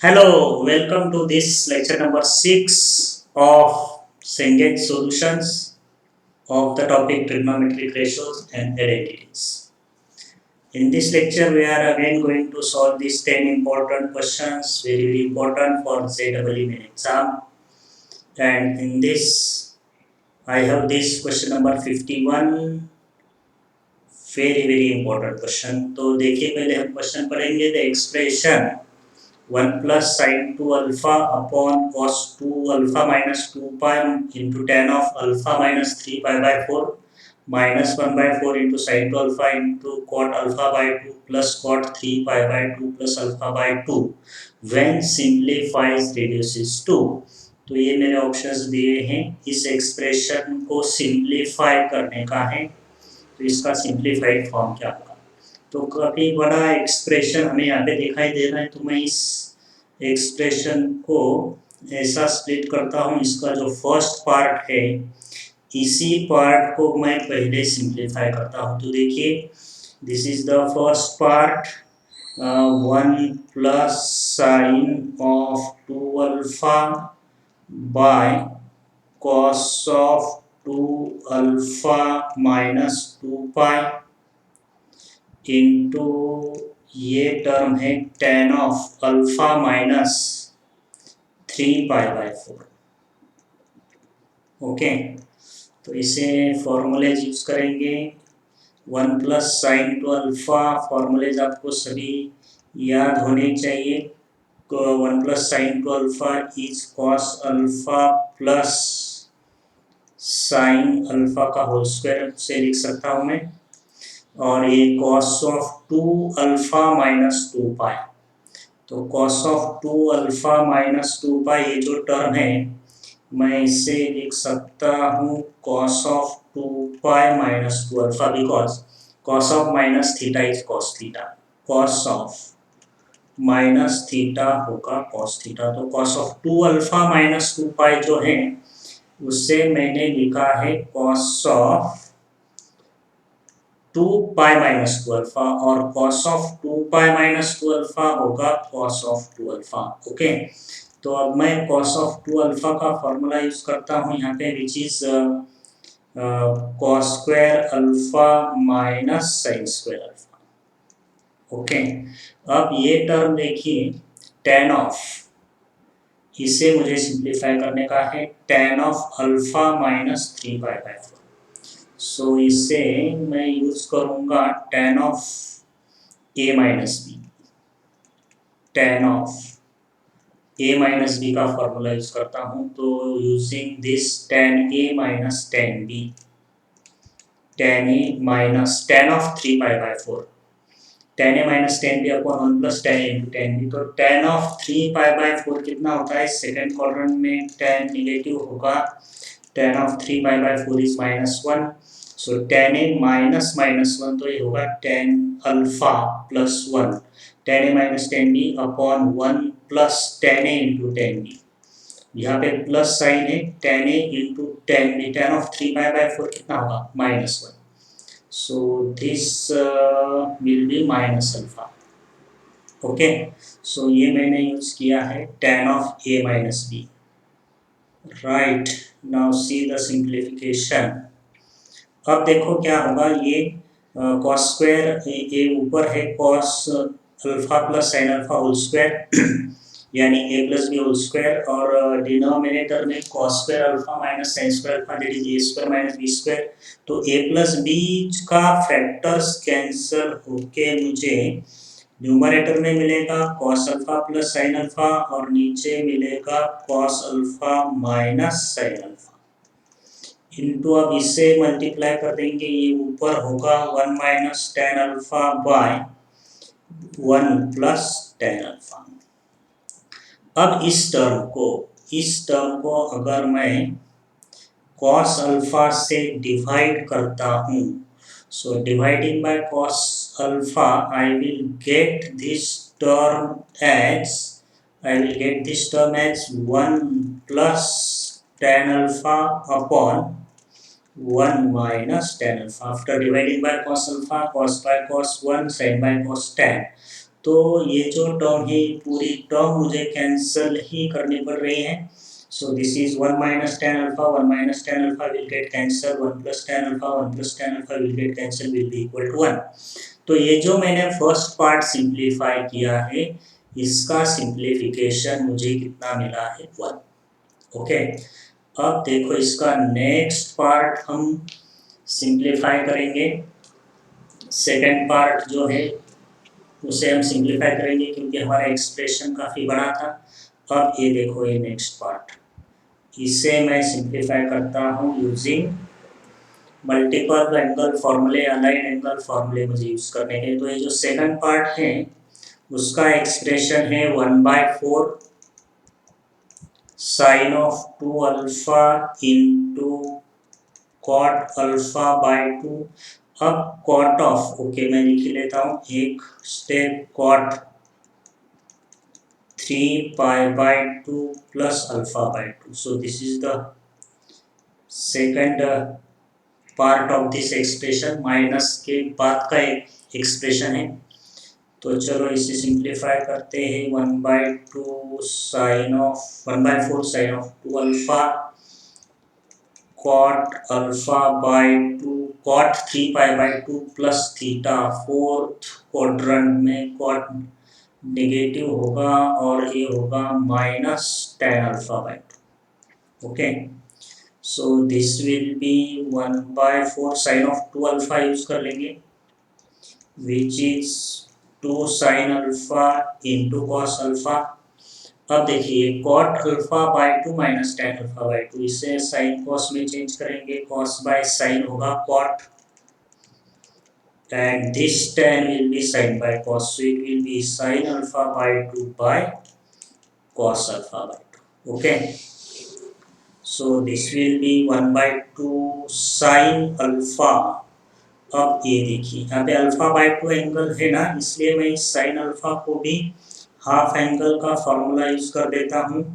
Hello, welcome to this lecture number 6 of Cengage Solutions of the topic trigonometric ratios and identities. In this lecture, we are again going to solve these 10 important questions, very important for JEE main exam. And in this, I have this question number 51, very important question. तो देखिए पहले हम question पढ़ेंगे the expression 1 plus sin 2 alpha upon cos 2 alpha minus 2 pi into tan of alpha minus 3 pi by 4 minus 1 by 4 into sin 2 alpha into cot alpha by 2 plus cot 3 pi by 2 plus alpha by 2 when simplifies reduces to। तो ये मेरे options दिए हैं, इस expression को simplify करने का है, तो इसका सिंप्लीफाइड फॉर्म क्या होगा। तो काफ़ी बड़ा एक्सप्रेशन हमें यहाँ पे दिखाई दे रहा है, तो मैं इस एक्सप्रेशन को ऐसा स्प्लिट करता हूँ। इसका जो फर्स्ट पार्ट है, इसी पार्ट को मैं पहले सिंप्लीफाई करता हूँ। तो देखिए, this is the first part, 1 plus sign of 2 alpha by cos of 2 alpha minus 2 pi into ये टर्म है tan of alpha minus 3 pi by 4। Okay, तो इसे फॉर्मूलेज यूज करेंगे। 1 plus sign to alpha, formulas आपको सभी याद होने चाहिए। 1 plus sign to alpha is cos alpha plus sine alpha का होल स्क्वायर से लिख सकता हूँ मैं। और ये cos ऑफ 2 अल्फा माइनस 2 पाई, तो cos ऑफ 2 अल्फा माइनस 2 पाई ये जो टर्म है, मैं इसे लिख सकता हूँ cos of 2 pi minus 2 alpha, because cos of minus theta is cos theta, cos of minus theta होगा cos थीटा। तो cos ऑफ 2 अल्फा माइनस 2 पाई जो है, उससे मैंने लिखा है cos of 2 pi minus 2 alpha, और cos of 2 pi minus 2 alpha होगा cos ऑफ 2 अल्फा। ओके, तो अब मैं cos ऑफ 2 अल्फा का फॉर्मूला यूज करता हूँ यहाँ पे, which is cos square alpha minus sin square alpha. Okay, अब ये टर्म देखिए tan ऑफ, इसे मुझे सिंप्लीफाई करने का है, tan of alpha minus 3 pi by 4। So इसे मैं यूज करूंगा tan of a minus B, tan of a minus b का फॉर्मूला यूज करता हूं। तो using this tan a minus tan b, tan a minus tan of 3 pi by 4, tan a minus tan b upon 1 plus tan a into tan b। तो tan of 3 pi by 4 कितना होता है, second quadrant में tan negative होगा, tan of 3 pi by 4 is -1। So tan a minus minus 1, तो ये होगा tan alpha plus 1, tan a minus tan b upon 1 plus tan a into tan b। यहाँ पे प्लस साइन है, tan a into tan b, tan of 3 pi by 4 कितना होगा, -1। So this will be minus alpha. Okay, so ये मैंने use किया है tan of a minus b। Right, now see the simplification. अब देखो क्या होगा, ये cos स्क्वायर, ये ऊपर है cos alpha plus sin alpha whole square यानी a plus b whole square, और डिनोमिनेटर में cos square alpha minus sin square alpha, that is a square minus b square. तो a प्लस b का factors cancel होके मुझे numerator में मिलेगा cos alpha plus sin alpha, और नीचे मिलेगा cos alpha minus sin alpha into, अब इससे मल्टीप्लाई कर देंगे, ये ऊपर होगा 1 minus tan alpha bye 1 plus tan alpha. अब इस टर्म को अगर मैं cos अल्फा से डिवाइड करता हूँ, so dividing by cos alpha I will get this term as 1 plus tan alpha upon 1 minus tan alpha. After dividing by cos alpha, cos by cos 1, sin by cos tan. तो ये जो term है पूरी term मुझे cancel ही करनी पड़ रही है. So this is 1 minus tan alpha, 1 minus tan alpha will get cancelled, 1 plus tan alpha, 1 plus tan alpha will get cancelled, will be equal to 1. तो ये जो मैंने फर्स्ट पार्ट सिंप्लीफाई किया है, इसका सिंप्लीफिकेशन मुझे कितना मिला है 1. ओके, अब देखो इसका नेक्स्ट पार्ट हम सिंप्लीफाई करेंगे. सेकेंड पार्ट जो है उसे हम सिंप्लीफाई करेंगे क्योंकि हमारा एक्सप्रेशन काफ़ी बड़ा था. अब ये देखो ये नेक्स्ट पार्ट, इसे मैं सिंप्लीफाई करता हूँ यूजिंग मल्टीपल एंगल फॉर्मूले, अलाइंड एंगल फॉर्मूले मुझे यूज करने के. तो ये जो सेकंड पार्ट है उसका एक्सप्रेशन है 1/4 sine of 2 alpha into cot alpha by 2. अब कॉट ऑफ, ओके मैं लिख लेता हूँ एक step, cot 3 pi/2 plus alpha by 2. So this is the second part of this expression. Minus के बाद का एक एक्सप्रेशन है. तो चलो इसे सिंप्लीफाई करते हैं. 1/2 sine of 1/4 sine of 2 alpha cot alpha by 2 cot 3 pi/2 plus theta. Fourth quadrant में कॉट नेगेटिव होगा और ये होगा minus tan alpha by 2. Okay, so this will be 1/4 sine of 2 alpha use कर लेंगे which is 2 sine alpha into cos alpha. अब देखिए cot alpha by 2 minus tan alpha by 2, इसे साइन कॉस में चेंज करेंगे. कॉस बाय साइन होगा cot and this tan will be sin by cos, so it will be sin alpha by 2 by cos alpha by 2. Okay, so this will be 1/2 sin alpha. अब ये देखिए यहाँ पे alpha by 2 angle है ना, इसलिए मैं इस साइन अल्फा को भी हाफ एंगल का फॉर्मूला यूज कर देता हूँ.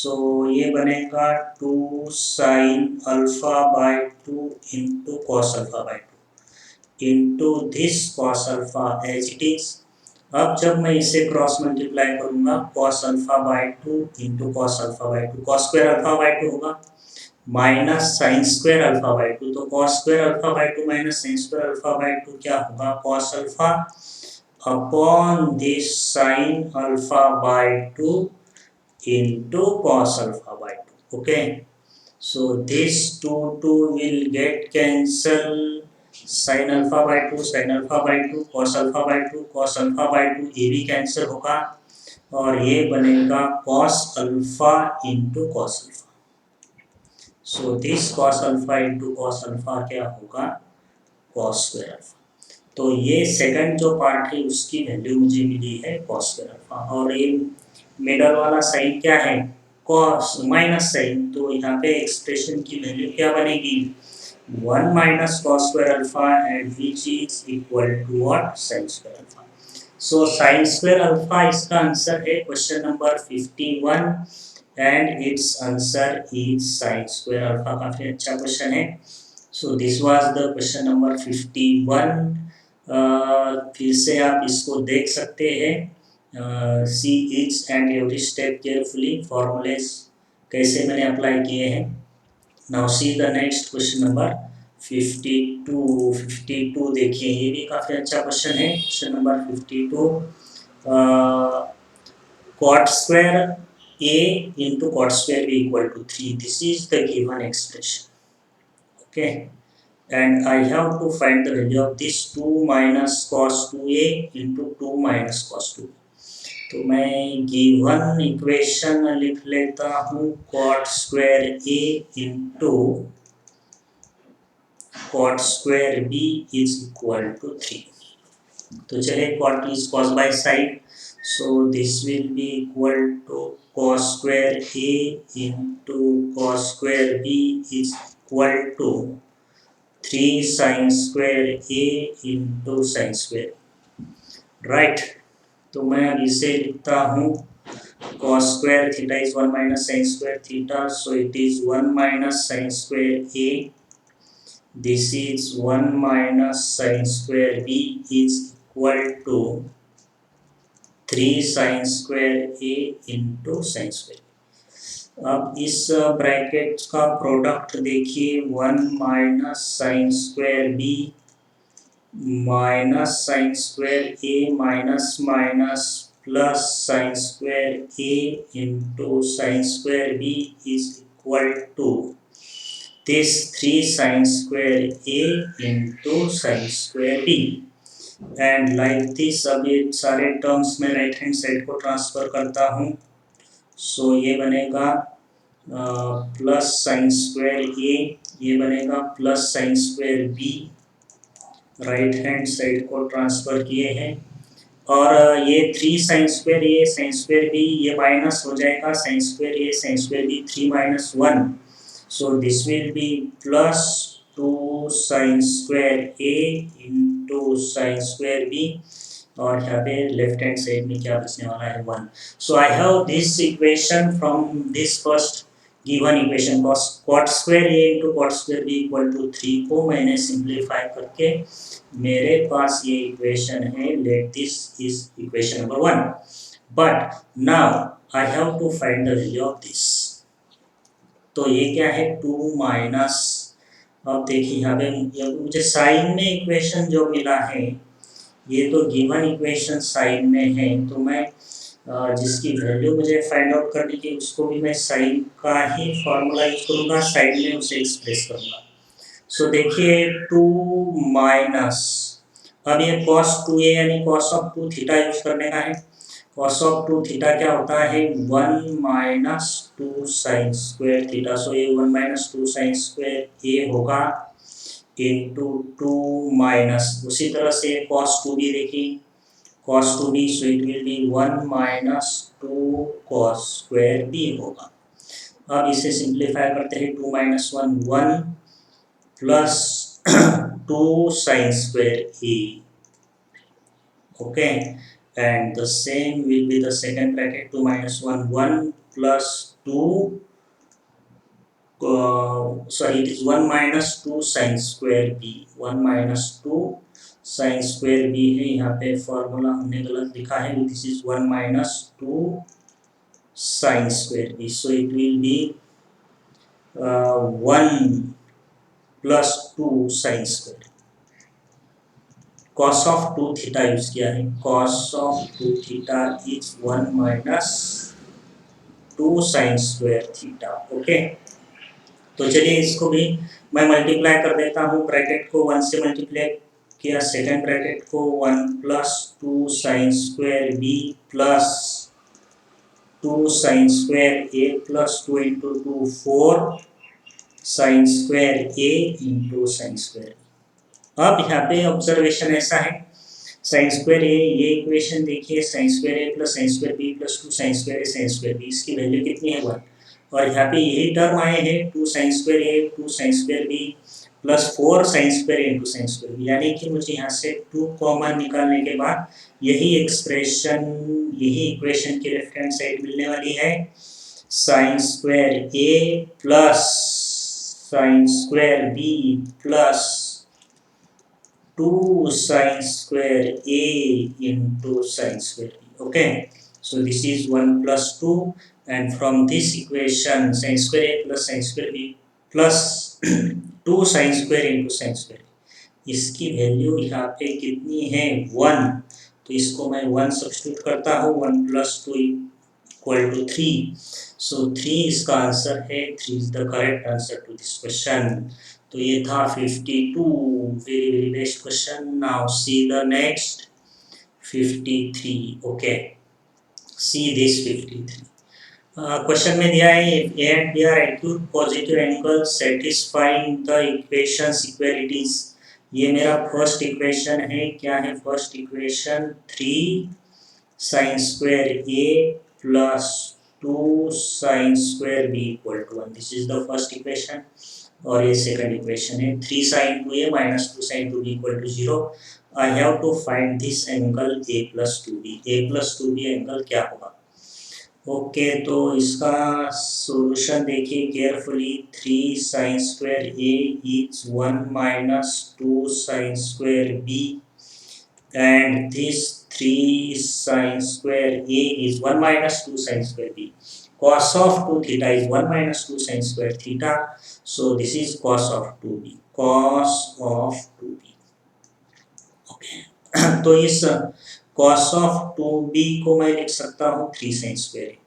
सो ये बनेगा 2 sine alpha by 2 into cos alpha by 2 into this cos alpha as it is. अब जब मैं इसे क्रॉस मल्टीप्लाई करूंगा cos alpha by 2 into cos alpha by 2, cos square alpha by 2 होगा minus sin square alpha by 2. तो cos square alpha by 2 minus sin square alpha by 2 क्या होगा, cos alpha upon this sin alpha by 2 into cos alpha by 2. Okay, so this 2 will get cancelled. Sine alpha by 2 sine alpha by 2 cos alpha by 2 cos alpha by 2, ये भी cancel होगा और ये बनेगा cos alpha into cos alpha. So this cos alpha into cos alpha क्या होगा, cos square alpha. तो ये सेकंड जो पार्ट है उसकी वैल्यू मुझे मिली है कॉस स्क्वायर अल्फा. और ये मिडल वाला साइन क्या है, कॉस माइनस साइन. तो यहाँ पे एक्सप्रेशन की वैल्यू क्या बनेगी, 1 minus cos square alpha, and which is equal to what, sin square alpha. So sin square alpha इसका आंसर है question number 51 and its answer is sin square alpha. काफी अच्छा क्वेश्चन है. So this was the question number 51. फिर से आप इसको देख सकते हैं. See each and every step carefully, formulas कैसे मैंने अप्लाई किए हैं. Now see the next question number 52. 52 देखिए ये भी काफी अच्छा क्वेश्चन है. Question number 52, cot square a into cot square b equal to 3. This is the given expression. Okay, and I have to find the value of this 2 minus cos 2a into 2 minus cos 2. तो मैं given equation लिख लेता हूँ cot square a into cot square b is equal to 3. तो चलिए cot is cos by side, so this will be equal to cos square a into cos square b is equal to 3 sin square a into sin square. right, तो मैं अब इसे लिखता हूँ cos square theta is 1 minus sin square theta, so it is 1 minus sin square a. This is 1 minus sin square b is equal to 3 sine square A into sine square. अब इस bracket का product देखिए, 1 minus sine square B minus sine square A minus minus plus sine square A into sine square B is equal to this 3 sin square a into sin square b and like this। अब ये सारे terms में right hand side को transfer करता हूँ, सो ये बनेगा plus sine square A, ये बनेगा plus sine square B, right hand side को ट्रांसफर किए हैं। और ये 3 साइन स्क्वायर ए साइन स्क्वायर बी ये माइनस हो जाएगा, sine square A sine square B 3 minus 1, so this will be plus 2 sin square a into sin square b और यहाँ पे लेफ्ट हैंड साइड में क्या बचने वाला है 1। So I have this equation from this first given equation, cot square a into cot square b equal to 3 को मैंने सिंप्लीफाई करके मेरे पास ये इक्वेशन है, let this is equation number 1। But now I have to find the value of this. तो ये क्या है 2 माइनस, अब देखिए यहाँ पे मुझे साइन में इक्वेशन जो मिला है, ये तो गिवन इक्वेशन साइन में है, तो मैं जिसकी वैल्यू मुझे फाइंड आउट करनी थी उसको भी मैं साइन का ही फॉर्मूला यूज करूँगा, साइन में उसे एक्सप्रेस करूँगा। सो देखिए 2 माइनस, अब ये cos 2a यानी cos ऑफ 2 थीटा यूज करने का है। cos ऑफ 2 थीटा क्या होता है 1 माइनस 2 साइन स्क्वायर थीटा, सो ये 1 माइनस 2 साइन स्क्वायर ए होगा इंटू 2 माइनस, उसी तरह से cos 2b देखिए cos 2b, so it will be 1 minus 2 cos square b होगा। अब इसे सिंप्लीफाई करते हैं, 2 minus 1 1 plus 2 sin square e, okay, and the same will be the second bracket, 2 minus 1 1 plus 2 sorry it is 1 minus 2 sin square b, 1 minus 2 sin square b है, यहाँ पे formula हमने गलत लिखा है, this is 1 minus 2 sin square b, so it will be 1 plus 2 sine square, cos of 2 theta use किया है, cos of 2 theta is 1 minus 2 sine square theta. Okay, तो चलिए इसको भी मैं मल्टीप्लाई कर देता हूँ, ब्रैकेट को 1 से मल्टीप्लाई किया, सेकेंड ब्रैकेट को 1 plus 2 sine square b plus 2 sine square a plus 2 into 2 4 sine square A into sine square. अब यहाँ पे ऑब्जर्वेशन ऐसा है, साइन स्क्वायर ए, ये इक्वेशन देखिए, sine square a plus sine square b plus 2 sine square A sine square b, इसकी value कितनी है 1, और यहाँ पे यही टर्म आए हैं 2 sine square a 2 sine square b plus 4 sine square A into sine square b, यानी कि मुझे यहाँ से 2 कॉमन निकालने के बाद यही एक्सप्रेशन, यही इक्वेशन की लेफ्ट हैंड साइड मिलने वाली है, sine square a plus sine square b plus 2 sin square a into sin square b. Okay, so this is 1 plus 2 and from this equation sin square a plus sin square b plus 2 sin square into sin square b, इसकी value यहाँ पे कितनी है 1, तो इसको मैं 1 substitute करता हूँ, 1 plus 2 equal to 3, so 3 इसका आंसर है, 3 is the correct answer to this question। तो ये था 52, very next question। now see the next 53। okay, see this 53 question में दिया है if a and b are acute positive angles satisfying the equations equalities। ये मेरा first equation है, क्या है first equation 3 sin square a plus 2 sin square b equal to 1, this is the first equation, और ये सेकंड इक्वेशन है 3 sin 2a minus 2 sin 2b equal to 0। I have to find this angle a plus 2b, a plus 2b angle क्या होगा। Okay, तो इसका solution देखिए carefully, 3 sin square a is 1 minus 2 sin square b and this 3 sin square a is 1 minus 2 sin square b. Cos of 2 theta is 1 minus 2 sin square theta. So this is cos of 2b. Cos of 2b. Okay. तो इस cos of 2b को मैं लिख सकता हूँ 3 sin square a.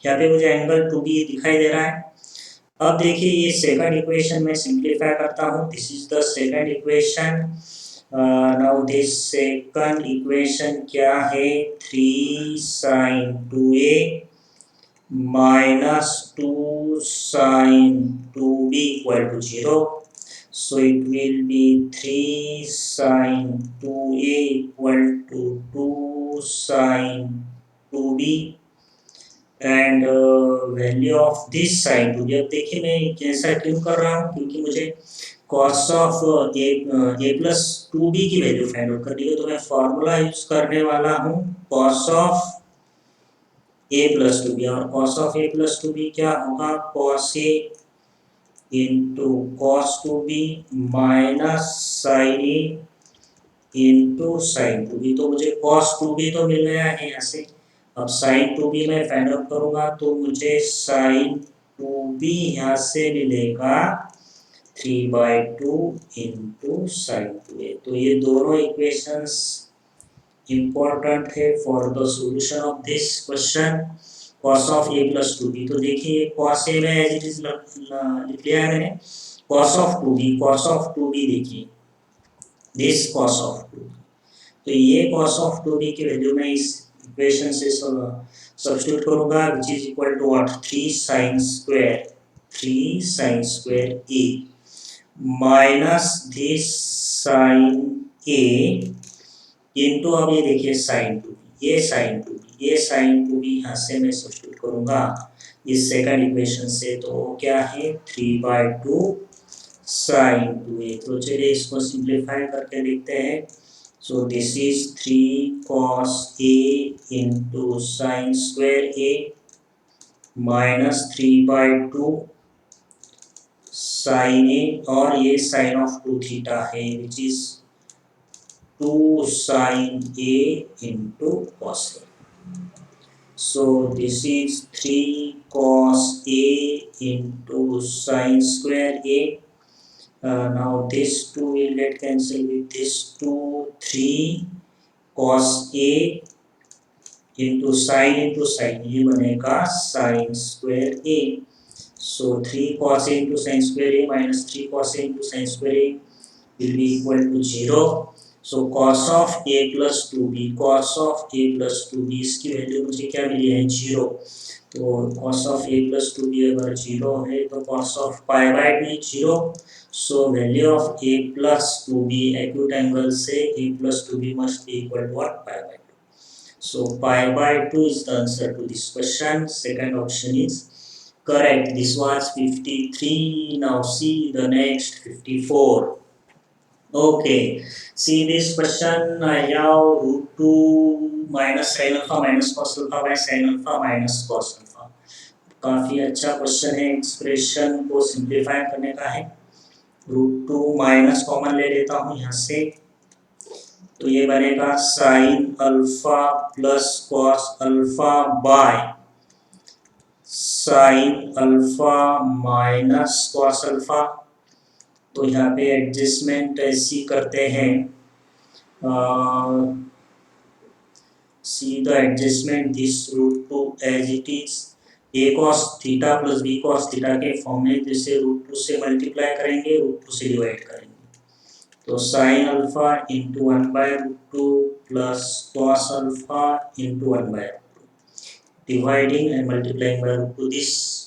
यहाँ पे मुझे एंगल 2b दिखाई दे रहा है. अब देखिए ये सेकंड इक्वेशन में सिंप्लीफाई करता हूँ. This is the second equation. Now this second equation क्या है? 3 sin 2a minus 2 sin 2b equal to 0. So it will be 3 sin 2a equal to 2 sin 2b and value of this sine 2b. अब देखिए मैं ऐसा क्यों कर रहा हूँ, क्योंकि मुझे cos of A plus 2b की वैल्यू फाइंड आउट करनी है. तो मैं फॉर्मूला यूज करने वाला हूँ cos of A plus 2b. और cos of A plus 2b क्या होगा? Cos a into cos 2b minus sine a into sine 2b. तो मुझे कॉस 2b तो मिल गया है यहाँ से. अब साइन 2b मैं फाइंड आउट करूंगा तो मुझे साइन 2b यहाँ से मिलेगा 3/2 इंटू साइन 2a. तो ये दोनों इक्वेशंस इंपॉर्टेंट है for the solution of this question cos of a plus 2b. तो देखिए कॉस ए में एज इट इज लिख लिया है मैंने. कॉस ऑफ 2b देखिए दिस कॉस ऑफ 2b. तो ये cos of 2b की वैल्यू मैं इस इक्वेशन से सब्स्टिट्यूट करूंगा which is equal to what? 3 sin square a minus this sin a into अब ये देखिए sin 2b. ये sin 2b यहाँ से मैं सब्स्टिट्यूट करूंगा इस सेकंड इक्वेशन से. तो क्या है? 3/2 sin 2a. तो चलिए इसको सिंप्लीफाई करके देखते हैं. So this is 3 cos a into sin square a minus 3/2 sin a. और ये sin of 2 theta है which is 2 sin a into cos a. So this is 3 cos a into sin square a. Now this 2 will get cancelled with this 2. 3 cos a into sin ये बनेगा sin square a. So 3 cos a into sin square a minus 3 cos a into sin square a will be equal to 0. So cos of a plus 2b इसकी value मुझे क्या मिली है? 0. तो cos of a plus 2b अगर 0 है तो cos of pi/2 is 0. So value of a plus 2b acute angle से a plus 2b must be equal to what? Pi/2. So pi/2 is the answer to this question. Second option is correct. This was 53. Now see the next 54. Okay. See this question. I have √2 minus sin alpha minus cos alpha by sin alpha minus cos alpha. काफी अच्छा question है. Expression को simplify करने का है. √2 minus common ले लेता हूँ यहाँ से. तो ये बनेगा sine alpha plus cos alpha by sine alpha minus cos alpha. तो यहाँ पे एडजस्टमेंट ऐसी करते हैं. See the adjustment this √2 as it is a cos theta plus b cos theta के फॉर्म में. जैसे √2 से मल्टीप्लाई करेंगे, √2 से डिवाइड करेंगे. तो sine alpha into 1/√2 plus cos alpha into 1/√2 dividing and multiplying by √2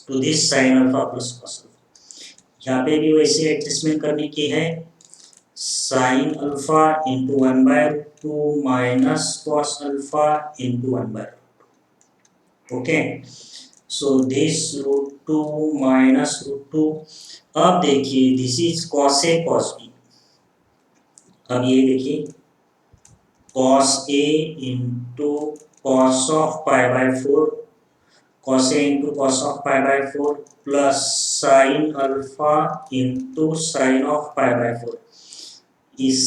to this sine alpha plus cos alpha. यहाँ पे भी वैसे एडजस्टमेंट करने की है. Sine alpha into 1/√2 minus cos alpha into 1/√2. Okay. So this √2 minus √2. अब देखिए this is cos a cos b. अब ये देखिए cos a into cos of pi/4 cos a into cos of pi/4 plus sin alpha into sin of pi/4. इस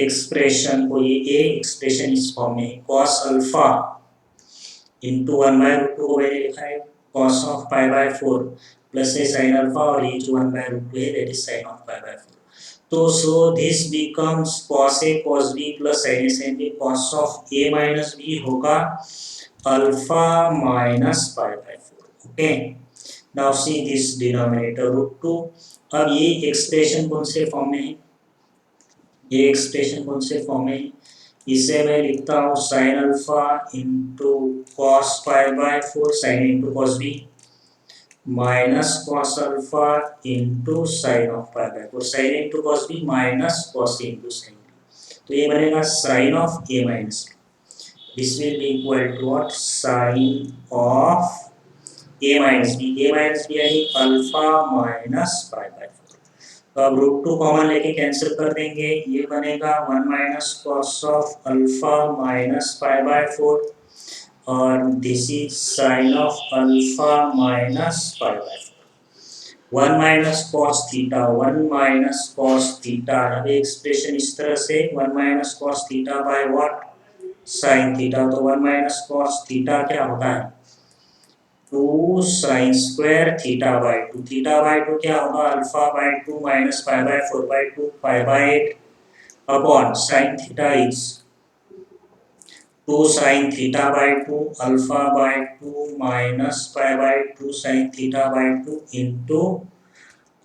expression को ये expression इस form में cos अल्फा इंटू 1/√2 को मैंने लिखा है cos of pi by 4 plus है sin अल्फा और ये जो 1/√2 है that is sin of pi by 4. तो so this becomes cos a cos b plus sin a sin b. cos of a minus b होगा alpha minus pi by 4. Okay, now see this denominator √2. अब ये expression कौन से form में है, ये expression कौन से फॉर्म में है, इसे मैं लिखता हूँ sin alpha into cos pi by 4 sin into cos b minus cos alpha into sin of pi by 4 sin into cos b minus cos into sin b. तो ये बनेगा sin of a minus b. This will be equal to what, sin of a minus b. a minus b यानी alpha minus pi by 4. तो अब √2 common लेके cancel कर देंगे, ये बनेगा 1 minus cos of alpha minus pi by 4 और this is sine of alpha minus pi by 4. 1 minus cos theta, 1 minus cos theta. अब एक्सप्रेशन इस तरह से 1 minus cos theta by what, sine theta. तो 1 माइनस कॉस थीटा क्या होता है, 2 sine square theta by 2. Theta by 2 क्या होगा, alpha by 2 minus pi by 4 bye 2 pi by 8 upon sine theta is 2 sine theta by 2 alpha by 2 minus pi by 2 sine theta by 2 into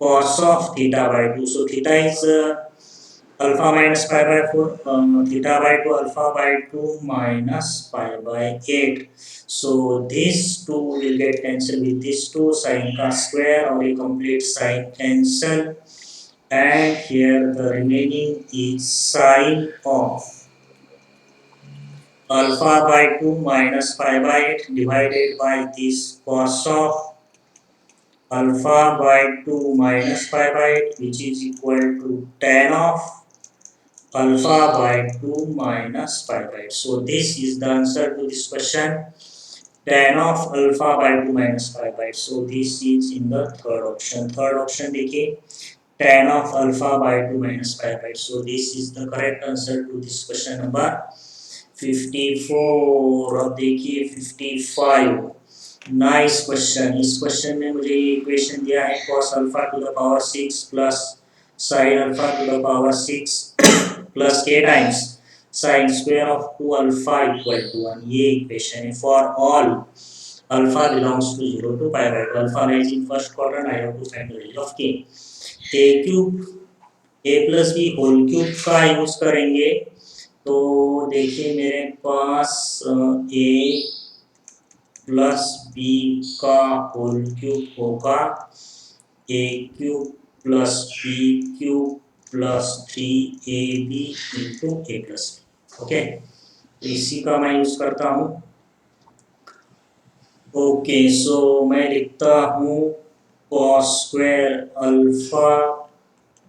cos of theta by 2. So theta is alpha minus pi by 4, theta by 2 alpha by 2 minus pi by 8. So these two will get cancelled with this 2, sin का square और a complete sin cancel, and here the remaining is sin of alpha by 2 minus pi by 8 divided by this cos of alpha by 2 minus pi by 8 which is equal to tan of alpha by 2 minus pi by 8. So this is the answer to this question, tan of alpha by 2 minus pi by 8. So this is in the third option. Third option देखिए, tan of alpha by 2 minus pi by 8. So this is the correct answer to this question number 54. अब देखिए 55. Nice question. इस question में मुझे ये equation दिया है cos alpha to the power 6 plus sin alpha to the power 6 plus k times sin square of 2 alpha equal to 1. ये equation है for all alpha belongs to 0 to pi by 2. Alpha lies in first quadrant. I have to find the value of k. a cube a plus b whole cube का use करेंगे. तो देखिए मेरे पास a plus b का whole cube होगा a cube plus b cube plus 3ab into A plus B. Okay, तो इसी का मैं यूज करता हूँ. ओके, सो मैं लिखता हूँ cos square alpha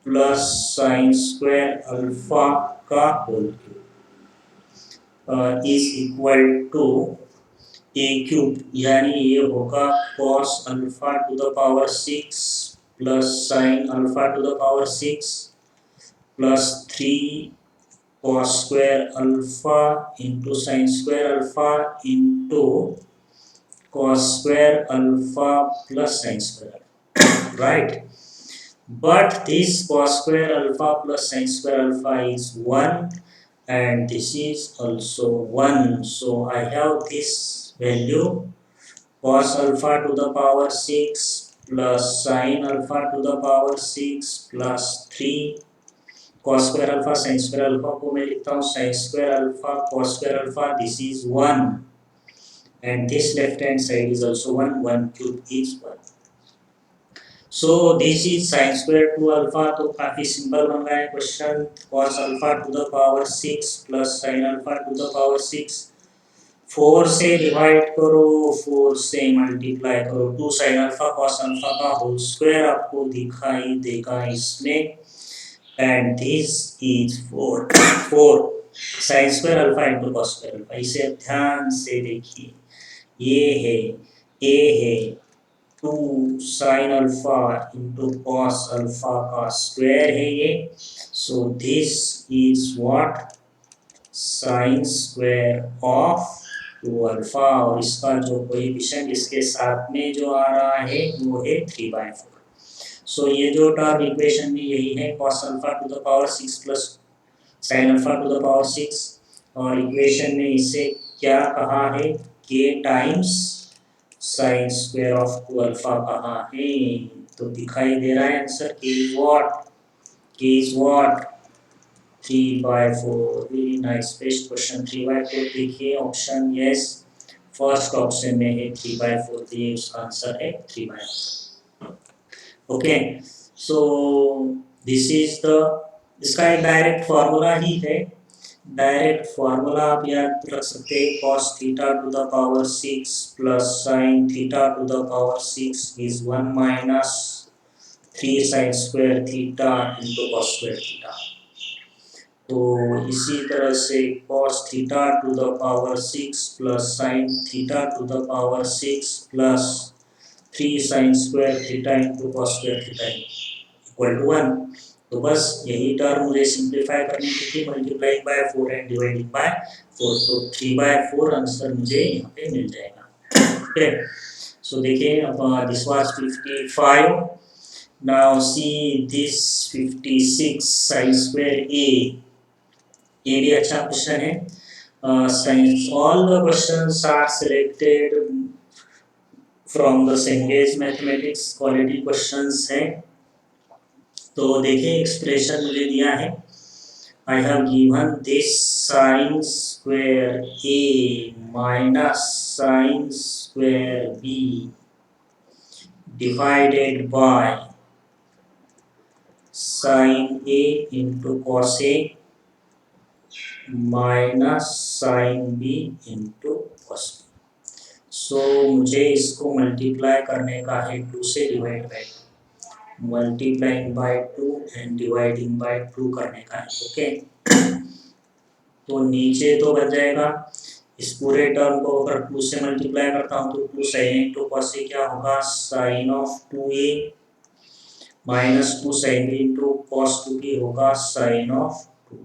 plus sine square alpha का whole cube is equal to a cube, यानी ये होगा cos alpha to the power 6 plus sine alpha to the power 6 plus 3 cos square alpha into sine square alpha into cos square alpha plus sine square alpha. Right, but this cos square alpha plus sin square alpha is 1 and this is also 1. So I have this value cos alpha to the power 6 plus sin alpha to the power 6 plus 3 cos square alpha sin square alpha को मैं लिखता हूँ sin square alpha cos square alpha. This is 1 and this left hand side is also 1. 1 cube is 1. So this is sin square to alpha. तो काफी simple बन रहा है question. cos alpha to the power 6 plus sin alpha to the power 6. 4 से divide करो, 4 से multiply करो. 2 sin alpha cos alpha का होल स्क्वायर आपको दिखाई देगा इसमें. And this is 4 sin square alpha into cos square alpha. इसे ध्यान से देखिए, ये है a है two sine alpha into cos alpha का स्क्वायर है ये। So this is what sine square of two alpha, और इसका जो कोएफिशिएंट इसके साथ में जो आ रहा है वो है 3/4। सो ये जो टर्म इक्वेशन में यही है cos alpha to the power 6 plus sin alpha to the power 6, और इक्वेशन में इसे क्या कहा है, k times sine square of two alpha कहा है। तो दिखाई दे रहा है answer k is what 3/4। Very nice, best question. 3/4 देखिए ऑप्शन, यस फर्स्ट ऑप्शन में है 3/4, तो ये उसका आंसर है 3/4। Okay, so this is the, इसका एक डायरेक्ट फार्मूला ही है। डायरेक्ट फार्मूला आप याद रख सकते हैं, cos theta to the power 6 plus sin theta to the power 6 is 1 minus 3 sin square theta into cos square theta. तो इसी तरह से cos theta to the power 6 plus sin theta to the power 6 plus 3 sin square theta into cos square theta equal to 1। तो बस यही term मुझे simplify करनी थी, multiplying by 4 and dividing bye 4, तो 3/4 आंसर मुझे यहाँ पे मिल जाएगा। ओके, सो देखिए अब this was 55, now see this 56 sin square a, ये भी अच्छा क्वेश्चन है। Since all the questions are selected from the Cengage mathematics, quality questions हैं। तो देखिए एक्सप्रेशन मुझे दिया है, I have given this sine square A minus sine square b divided by sine a into cos a minus sine b into cos b. So मुझे इसको multiply करने का है 2 से divide by, multiplying by 2 and dividing bye 2 करने का है। Okay, तो नीचे तो बन जाएगा, इस पूरे टर्म को अगर 2 से मल्टीप्लाई करता हूँ तो 2 sin a into cos a क्या होगा, sine of 2a minus 2 sin b into cos 2b होगा sine of 2,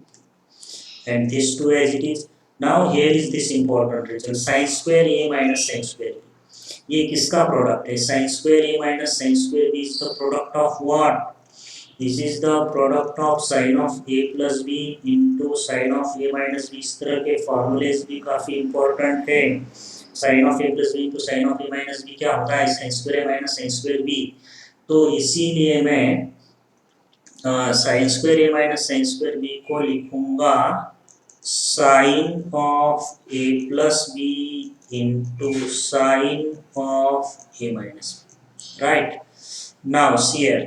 and this 2 as it is। now here is this important result, sin square a minus sin square b, ये किसका product है, sin square a minus sin square b is the product of what, this is the product of sin of a plus b into sin of a minus b। इस तरह के formulas भी काफी important है। sin of a plus b into sin of a minus b क्या होता है, sin square a minus sin square b। तो इसीलिए मैं sin square a minus sin square b को लिखूंगा sin of a plus b into sin of a minus b, right? now see here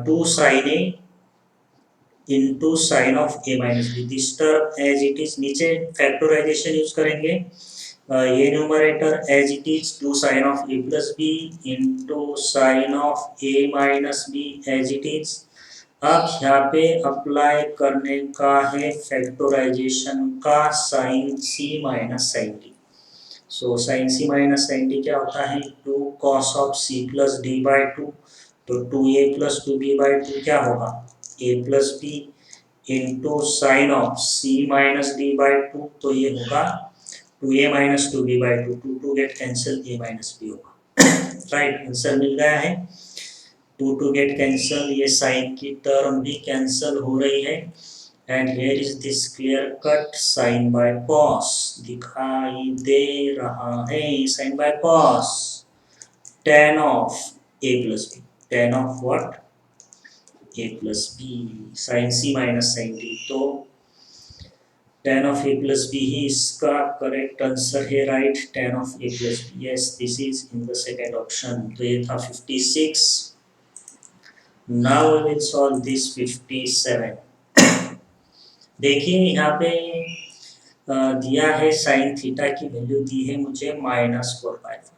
2 sin a into sin of a minus b, this term as it is, नीचे factorisation use करेंगे, ये numerator as it is 2 sin of a plus b into sin of a minus b as it is। अब यहाँ पे apply करने का है factorization का sine c minus sine d. So sine c minus sine d क्या होता है, 2 cos of c plus d by 2, तो 2a प्लस 2b बाई 2 क्या होगा, a plus B into sine of C minus D by 2, तो ये होगा 2a minus 2b by 2, 2 get cancel, a minus b होगा। राइट, आंसर मिल गया है। 2 गेट कैंसल, ये साइन की टर्म भी कैंसल हो रही है, and here is this clear cut sine by cos दिखाई दे रहा है, sine by cos tan of a plus B, tan of what, a plus b, sine c minus sine d, तो tan of a plus b ही इसका correct answer है, right, tan of a plus b, yes this is in the second option. तो ये था 56। Now we will solve this 57। देखिए यहाँ पे दिया है साइन थीटा की वैल्यू दी है मुझे -4/5,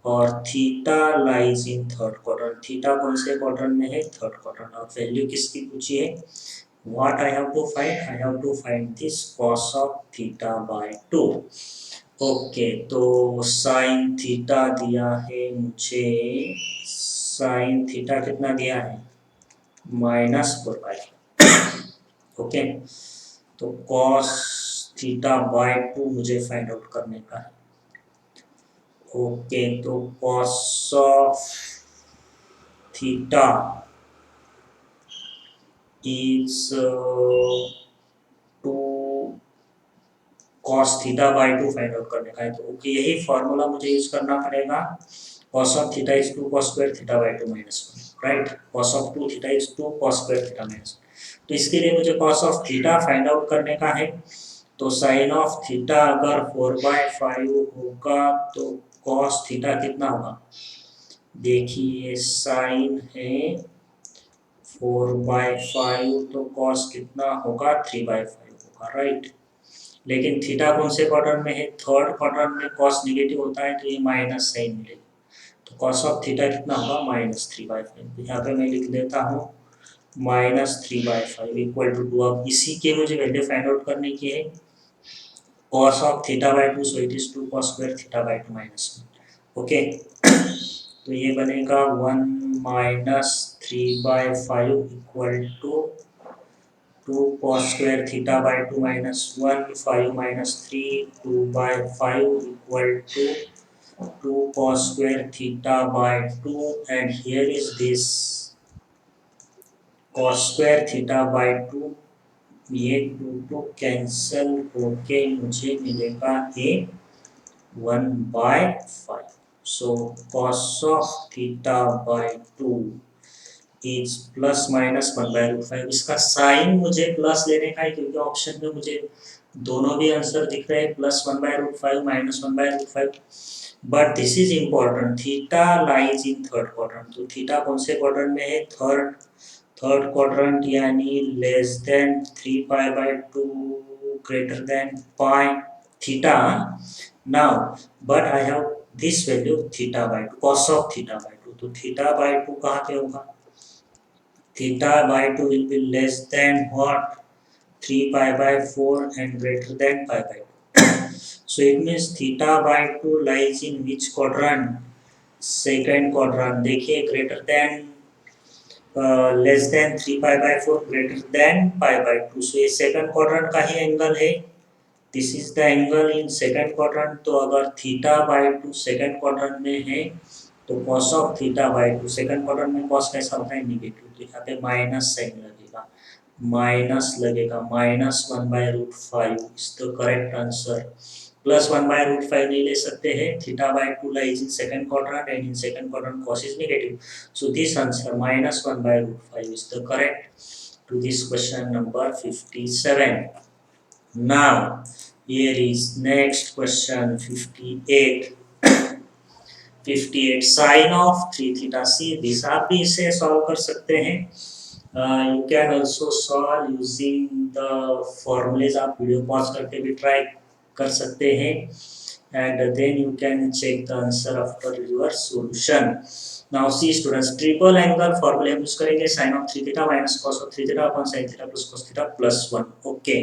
और theta lies in third quadrant, theta कौन से क्वाड्रेंट में है, थर्ड क्वाड्रेंट, और वैल्यू किसकी पूछी है, what I have to find, I have to find this cos of theta by 2। Okay, तो साइन थीटा दिया है मुझे, साइन थीटा कितना दिया है, -4 पाई। ओके, तो कॉस थीटा बाय 2 मुझे फाइंड आउट करने का है। ओके, तो cos of theta is 2 cos theta by 2 find out करने का है। तो ओके, यही फॉर्मूला मुझे यूज करना पड़ेगा। Cos of theta is 2 cos square theta by 2 -1, right. Cos of 2 theta is 2 cos square theta -1। तो इसके लिए मुझे cos of theta find out करने का है। तो साइन ऑफ थीटा अगर 4/5 होगा तो कॉस थीटा कितना होगा, देखिए साइन है 4/5 तो कॉस कितना होगा, 3/5 होगा, राइट। लेकिन थीटा कौन से क्वाड्रेंट में है, थर्ड क्वाड्रेंट में कॉस नेगेटिव होता है तो ये माइनस साइन मिलेगा। तो कॉस ऑफ थीटा कितना होगा, -3/5। यहाँ पे मैं लिख देता हूँ -3/5 इक्वल टू 2। अब इसी के मुझे वैल्यू फाइंड आउट करने की है। cos of theta by 2, so it is 2 cos square theta by 2 -1। Okay, तो ये बनेगा 1 -3/5 equal to 2 cos square theta by 2 -1, 5 -3, 2/5 equal to 2 cos square theta by 2, and here is this cos square theta by 2। ये 2 cancel होके मुझे मिलेगा ये 1/5। सो cos of theta by 2 is ±1/√5। इसका sign मुझे प्लस लेने का है क्योंकि ऑप्शन में मुझे दोनों भी आंसर दिख रहे हैं, +1/√5 -1/√5। But this is important, theta lies in third quadrant. तो थीटा कौन से क्वाड्रेंट में है, थर्ड क्वाड्रेंट, यानी less than 3π/2 greater than pi theta. Now but I have this value theta by 2, cos of theta by 2। तो theta by 2 कहाँ पे होगा, theta by 2 will be less than what, 3π/4 and greater than π/2। So it means theta by 2 lies in which quadrant, second quadrant। देखिए greater than less than 3π/4 greater than π/2। So ये second quadrant का ही angle है, this is the angle in second quadrant. तो अगर theta by 2 second quadrant में है तो cos of theta by 2, second quadrant में cos कैसा होता है, नेगेटिव। तो यहाँ पे माइनस साइन लगेगा, माइनस लगेगा, -1/√5 इज द करेक्ट आंसर। +1/√5 नहीं ले सकते हैं, theta by 2 lies in second quadrant and in second quadrant cos is negative, so this answer -1/√5 is the correct to this question number 57। now here is next question 58। 58 sine of 3 theta see this, आप भी इसे solve कर सकते हैं। You can also solve using the formulas. आप video pause करके भी try कर सकते हैं and then you can check the answer after your solution। now see students, triple angle फॉर्मूले हम यूज करेंगे, sin of 3 theta minus cos of 3 theta upon sin theta plus cos theta plus 1। Okay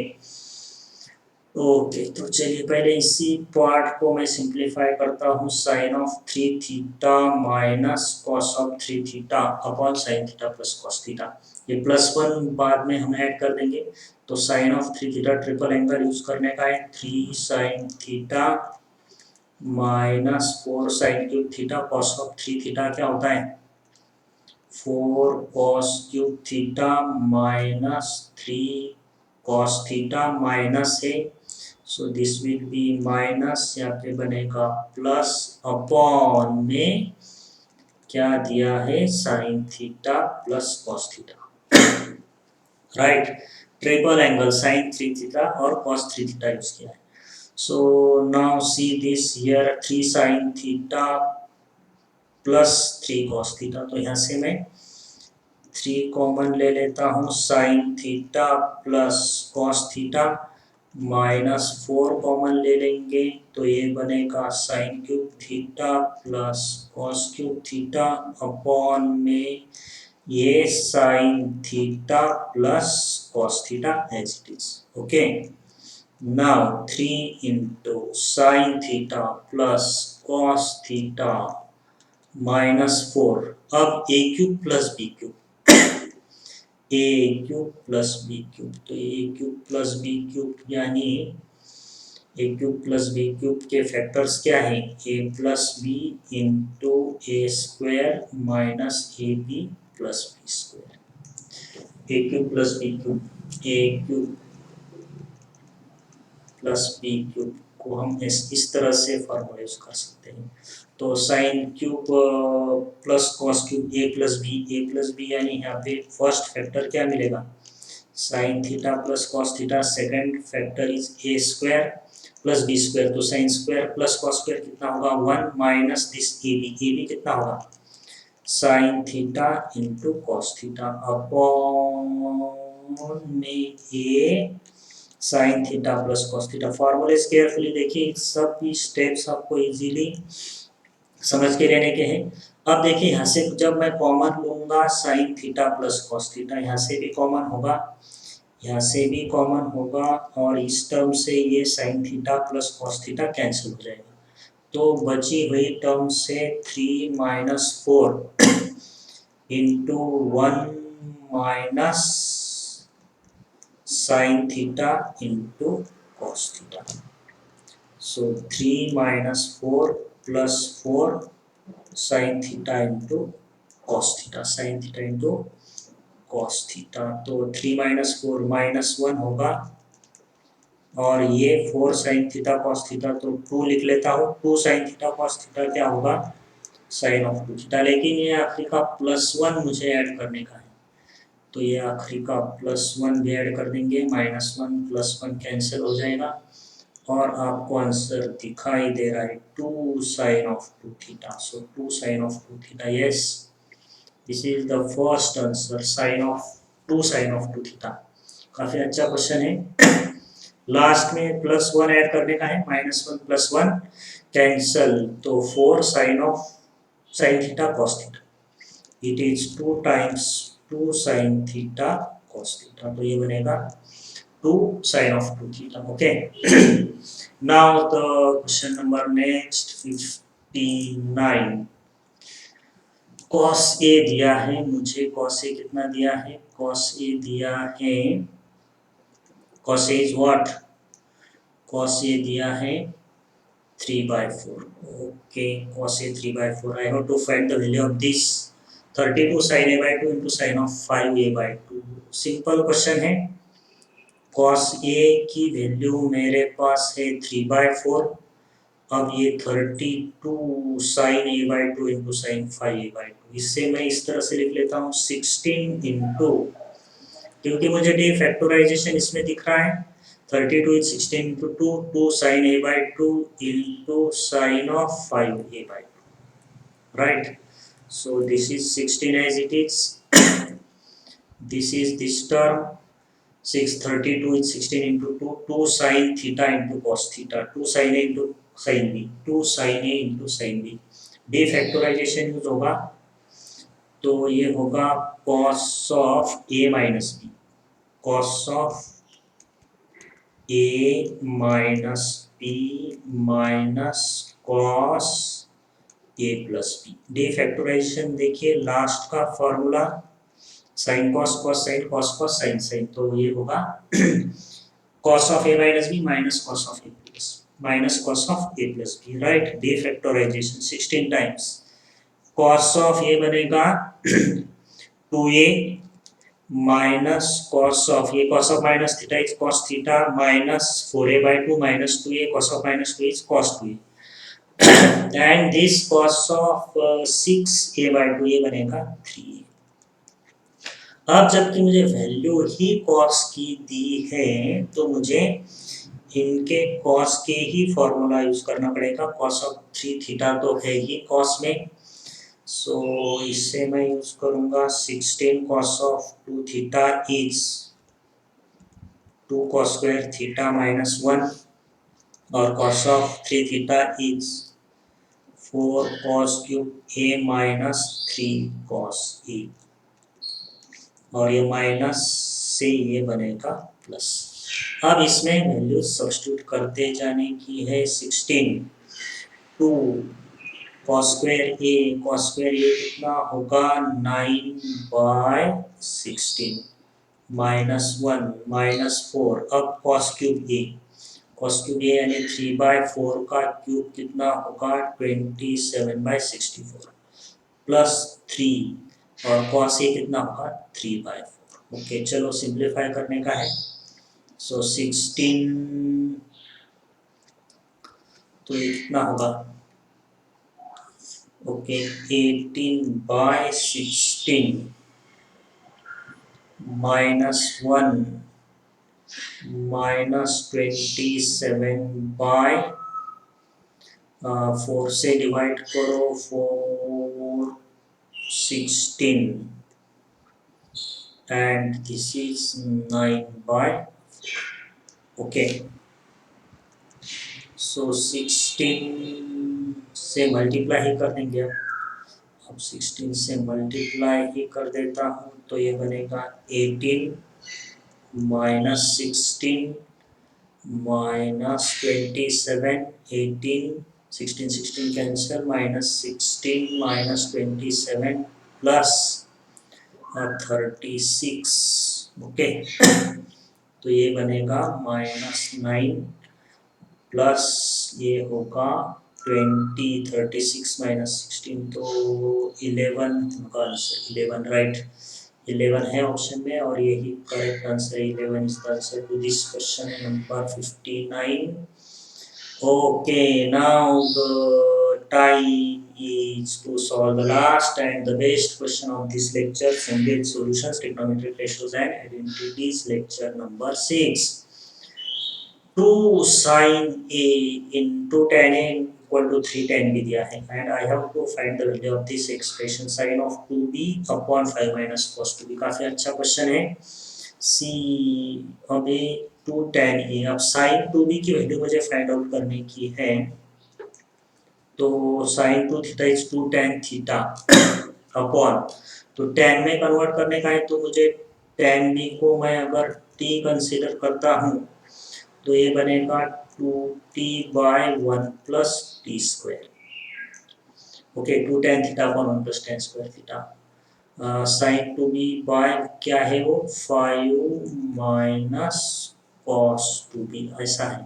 okay, तो चलिए पहले इसी part को मैं simplify करता हूँ। Sine of 3 theta minus cos of 3 theta upon sine theta plus cos theta, ये +1 बाद में हम ऐड कर देंगे। तो sine of 3 theta triple angle use करने का है, 3 sine theta minus 4 sine cube theta, cos of 3 theta क्या होता है, 4 cos cube theta minus 3 cos theta minus है, so this will be minus, यहाँ पे बनेगा प्लस, अपॉन में क्या दिया है, sign theta plus cos theta, right. Triple angle sine 3 theta और कॉस 3 थीटा यूज किया है। So now see this here, 3 sine theta plus 3 cos theta. तो यहाँ से मैं 3 कॉमन ले लेता हूँ, sign theta plus cos theta minus 4 common ले लेंगे तो ये बनेगा sign cube theta plus cos cube theta upon में ये sine theta plus cos theta as it is. Okay, now 3 into sine theta plus cos theta -4। अब a cube plus b cube, a cube plus b cube, तो a cube plus b cube यानी a cube plus b cube के factors क्या हैं? A plus B into a square minus a b plus b square. A cube plus b cube, a cube plus b cube को हम इस तरह से फॉर्मूलाइज कर सकते हैं। तो sine cube plus cos cube a plus b यानी यहाँ पे फर्स्ट फैक्टर क्या मिलेगा? Sine theta plus cos theta, second factor is a square plus b square. तो sine square plus cos square कितना होगा? 1 माइनस दिस ए बी कितना होगा? Sine theta into cos theta upon में a sine theta plus cos theta. Formulas carefully देखिए, सब steps आपको easily समझ के रहने के हैं। अब देखिए यहाँ से जब मैं कॉमन लूंगा sign theta plus cos theta, यहाँ से भी कॉमन होगा, यहाँ से भी कॉमन होगा, और इस टर्म से ये sine theta plus cos theta cancel हो जाएगा। तो बची हुई टर्म से 3 minus 4 into 1 minus sine theta into cos theta. So 3 minus 4 plus 4 sine theta into cos theta, sine theta into cos theta. तो 3 माइनस 4 -1 होगा, और ये 4 साइन थीटा कॉस थीटा, तो 2 लिख लेता हूँ। 2 साइन थीटा कॉस थीटा क्या होगा? Sine of 2 theta. लेकिन ये आखिरी का +1 मुझे ऐड करने का है, तो ये आखिरी का +1 भी ऐड कर देंगे, -1 +1 कैंसिल हो जाएगा, और आपको आंसर दिखाई दे रहा है 2 sine of 2 theta. So 2 sine of 2 theta, yes, this is the first answer sine of 2 theta. काफी अच्छा क्वेश्चन है। लास्ट में +1 ऐड करने का है, -1 +1 कैंसल, तो 4 sine theta cos theta, it is 2 times 2 sine theta cos theta, तो ये बनेगा 2 sine of 2 theta. Okay, now the question number next 59। Cos a दिया है मुझे, कॉस ए कितना दिया है? कॉस ए दिया है, cos a is what? Cos a दिया है 3/4। Okay, cos a 3/4। I have to find the value of this 32 sin a/2 into sin of 5a/2। Simple question है। cos a की value मेरे पास है 3/4। अब ये 32 sin a/2 into sin 5a/2, इससे मैं इस तरह से लिख लेता हूँ 16 इंटू, क्योंकि मुझे डी फैक्टराइजेशन इसमें दिख रहा है, 32 is 16 into 2, 2 sin a/2 into sin of 5a/2, right? So this is 16 as it is. This is this term, 632 is 16 into 2, 2 sin theta into cos theta, 2 sin a into sin b, 2 sin a into sin b। The factorization use होगा, तो ये होगा cos of a minus b, cos of a minus b minus cos a plus b। The factorization देखिए, last का formula sine cos cos sine cos cos sine sine, तो ये होगा cos of a minus b minus cos of a plus minus cos of a plus b, right? The factorization 16 times, cos of a बनेगा 2a minus cos of a, cos of minus theta is cos theta minus 4a/2 minus 2a, cos of minus 2 is cos 2a, and this cos of 6a/2 ये बनेगा 3a। अब जबकि मुझे value ही cos की दी है, तो मुझे इनके cos के ही फॉर्मूला यूज करना पड़ेगा। cos of 3 थीटा तो है ही cos में, सो इससे मैं यूज करूंगा 16 cos of 2 theta is 2 cos square theta minus 1, और cos of 3 theta is 4 cos cube a minus 3 cos a, और ये माइनस से ये बनेगा प्लस। अब इसमें वैल्यू सब्स्टिट्यूट करते जाने की है। 16 2 cos स्क्वायर ए कितना होगा 9/16 -1 -4। अब cos क्यूब ए यानी 3/4 का क्यूब कितना होगा 27/64 प्लस 3 और cos ए कितना होगा 3/4। ओके, चलो सिंप्लीफाई करने का है। सो 16 तो ये कितना होगा ओके 18/16 -1 -27/4 से डिवाइड करो 4 16 and this is 9/, okay, so 16 से मल्टीप्लाई ही कर देंगे। अब 16 से मल्टीप्लाई ही कर देता हूँ तो ये बनेगा 18 -16 -27 18 16 16 कैंसिल -16 -27 प्लस 36। ओके, तो ये बनेगा -9 प्लस ये होगा 20 36 -16 तो 11 का आंसर 11 राइट 11 है ऑप्शन में और यही correct answer 11 is the answer to this question number 59। Okay, now the time is to solve the last and the best question of this lecture, Engage Solutions, Trigonometric Ratios and Identities, lecture number 6. 2 sin A into tan A equal to 3 tan B दिया है and I have to find the value of this expression sin of 2B upon 5 minus cos 2B। काफी अच्छा question है। सी अभी 2 tan A, अब sin 2B की value मुझे find out करने की है तो sin 2 theta is 2 tan theta upon, तो tan में कन्वर्ट करने का है तो मुझे tan B को मैं अगर t कंसीडर करता हूँ तो ये बनेगा 2t/1 plus T square. Okay, 2 tan theta upon 1 plus tan square theta. Sine 2b by क्या है वो 5 माइनस cos 2b ऐसा है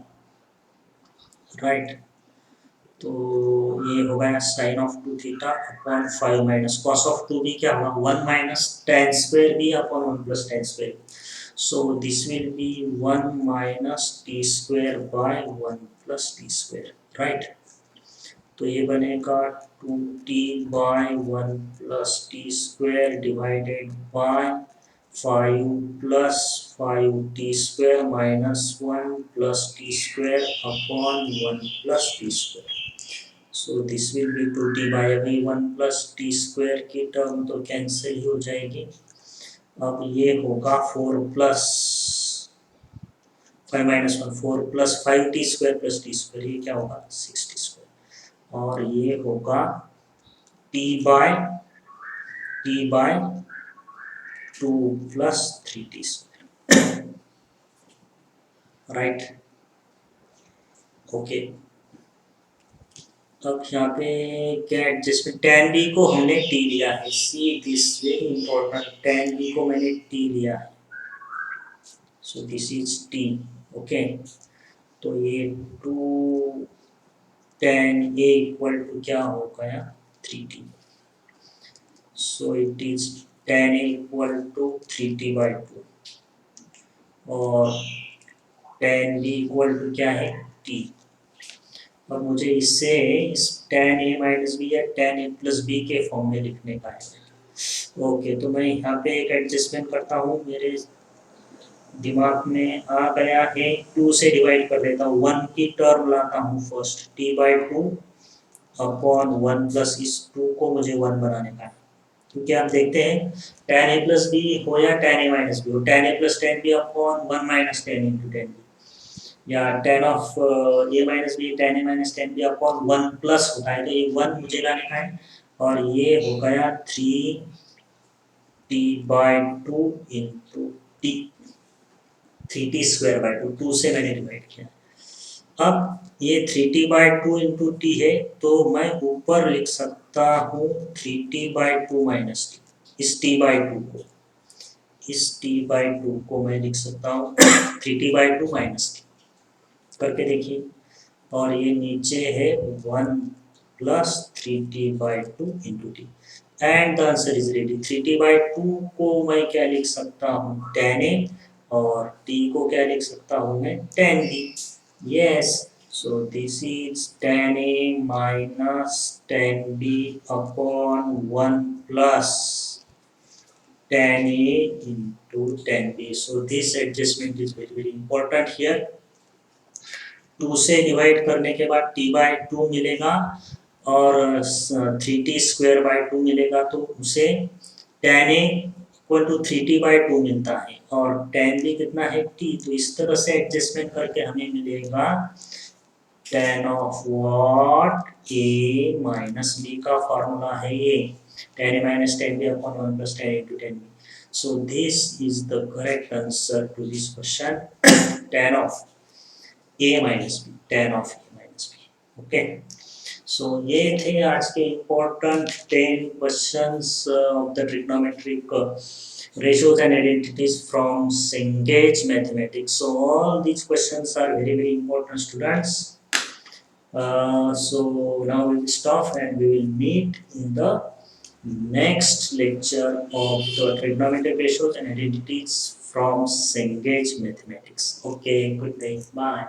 राइट। तो ये हो गया sine of 2 theta upon 5 minus cos of 2b क्या होगा 1 minus tan square b upon 1 plus tan square. So this will be 1 minus t square by 1 plus t square, right? तो ये बनेगा 2t/1 plus t square divided by 5 plus 5t square minus 1 plus t square upon 1 plus t square. So this will be 2t/1 plus t square की term तो cancel ही हो जाएगी। अब ये होगा 4 plus 5 minus 1 4 plus 5t square plus T square ये क्या होगा 6t स्क्वायर और ये होगा t by 2 plus 3t square right. Okay, अब यहाँ पे क्या एडजस्टमेंट tan b को हमने t लिया है, see this very important, tan b को मैंने t लिया है so this is t। Okay, तो ये 2 tan a इक्वल टू क्या हो गया 3t। So it is tan a equal to 3t/2 और tan b इक्वल टू क्या है t। अब मुझे इससे इस tan a माइनस बी या tan a प्लस बी के फॉर्म में लिखने का है। ओके, तो मैं यहाँ पे एक एडजस्टमेंट करता हूँ, मेरे दिमाग में आ गया है 2 से डिवाइड कर देता हूँ 1 की टर्म लाता हूँ फर्स्ट t/2 अपॉन 1 प्लस इस 2 को मुझे 1 बनाने का है क्योंकि आप देखते हैं tan a प्लस बी हो या tan a माइनस बी हो tan a plus tan b upon 1 minus tan into tan b या tan of a minus B tan a minus tan b upon 1 plus होता है तो ये 1 मुझे लाने का है और ये हो गया 3t/2 into t। 3t² 2 से मैंने डिवाइड किया। अब ये 3t/2 इंटू टी है, तो मैं ऊपर लिख सकता हूँ 3t/2 माइनस टी। इस t/2 को मैं लिख सकता हूँ 3t/2 माइनस टी करके देखिए। और ये नीचे है 1 plus 3t/2 into T, and the answer is ready. 3t/2 को मैं क्या लिख सकता हूँ, tan a, और t को क्या लिख सकता हूँ मैं, tan b। Yes, so this is tan a minus tan b upon 1 plus tan a into tan b. So this adjustment is very very important here. 2 से डिवाइड करने के बाद t/2 मिलेगा और 3t² 2 मिलेगा, तो उसे tan a equal to 3t/2 मिलता है और tan b कितना है, t। तो इस तरह से एडजस्टमेंट करके हमें मिलेगा tan of what, a minus b का फॉर्मूला है ये, tan a minus tan b upon 1 plus tan a into tan b. So this is the correct answer to this question. tan of a minus b, tan of a minus b. Okay. So ये थे आज के important 10 questions of the trigonometric ratios and identities from Cengage mathematics. So all these questions are very very important, students. So now we will stop and we will meet in the next lecture of the trigonometric ratios and identities from Cengage mathematics. Okay, good day, bye.